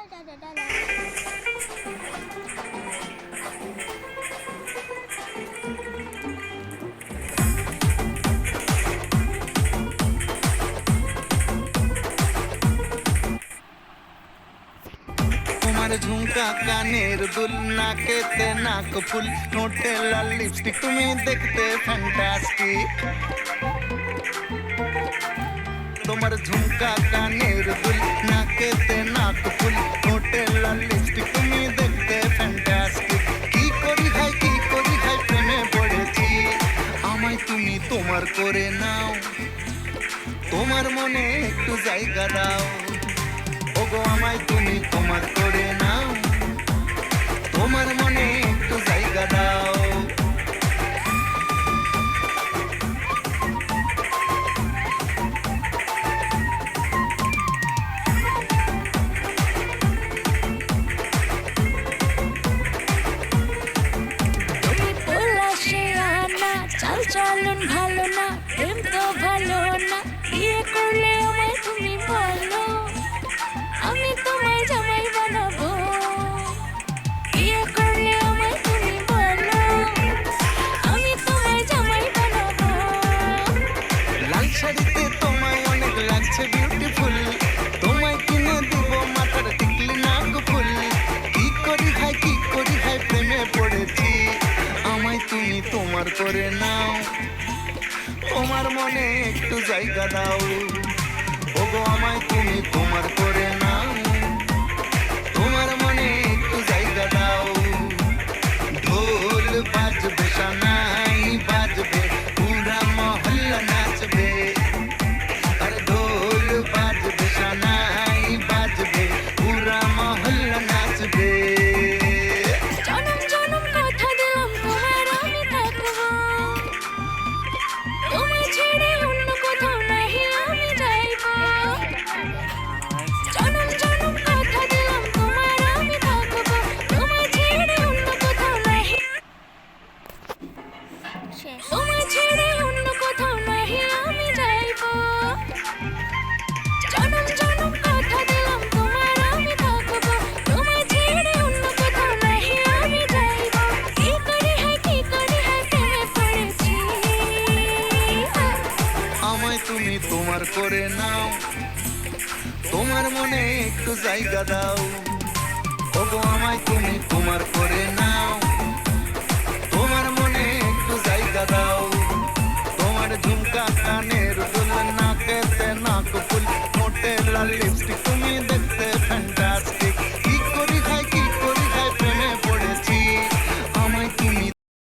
তোমার ঝুমকা কানের দুল নাকেতে নাক ফুল ঠোঁটে লাল লিপস্টিক তুমি দেখতে ফ্যান্টাস্টিক তোমার ঝুমকা কানের দুল নাকেতে নাক ফুল ঠোঁটে লাল লিপস্টিক তুমি দেখতে ফ্যান্টাস্টিক কি করি হাই প্রেমে পড়েছি আমায় তুমি তোমার করে নাও তোমার মনে একটু জায়গা দাও ওগো আমায় তুমি তোমার করে নাও তোমার মনে একটু জায়গা দাও চলন ভালো না প্রেম তো ভালো না বিয়ে করলে আমায় তুমি বলো আমি তোমায় জামাই বানাবো বিয়ে করলে আমায় তুমি বলো আমি তোমায় জামাই বানাবো লাল শাড়িতে তোমায় অনেক লাগছে বিউটিফুল তোমায় কিনে দিব মাথার টিকলি নাক ফুল কি করি হাই প্রেমে পড়েছি আমায় তুমি তোমার করে নাও তোমার মনে একটু জায়গা দাও ওগো আমায় তুমি তোমার করে নাও তোমার মনে একটু জায়গা দাও ঢোল বাজবে সানাই বাজবে পুরা মহল্লা নাচবে আর ঢোল বাজবে সানাই বাজবে পুরা মহল্লা নাচবে জনম জনম কথা দিলাম তোমার আমি থাকবো তোমায় ছেড়ে অন্য কোথাও নাহি আমি যাইবো জনম জনম কথা দিলাম তোমার আমি থাকবো তোমায় ছেড়ে অন্য কোথাও নাহি তোমায় ছেড়ে অন্য কোথাও নাহি আমি যাইবো জনম জনম কথা দিলাম তোমার আমি থাকবো তোমায় ছেড়ে অন্য কোথাও নাহি আমি যাইবো কি করি হাই প্রেমে পড়েছি আমায় তুমি তোমার করে নাও তোমার মনে একটু জায়গা দাও ওগো আমায় তুমি তোমার করে নাও তোমার মনে একটু জায়গা দাও তোমার ঝুমকা কানের দুল নাকেতে নাক ফুল ঠোঁটে লাল লিপস্টিক তুমি দেখতে